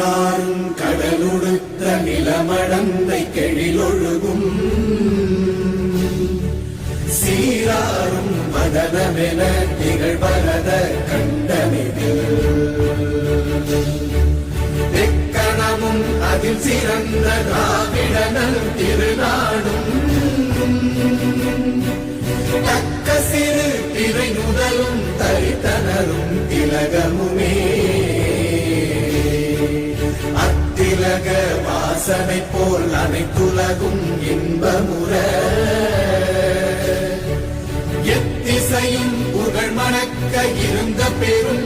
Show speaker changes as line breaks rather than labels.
நீராறும் கடலுடுத்த நிலமடந்தை கெழிலொழுகும் சீராறும் மதனமென திகழ்வரத கண்டனிதில் எக்கணமும் அதில் சிறந்த திராவிடனல் திருநாடும் தக்க சிறு திரை முதலும் தரித்தனரும் திலகமுமே அத்திலக வாசனை போல் அனைத்துலகும் இன்பமுற எத்திசையும் புகழ் மணக்க இருந்த பெரும்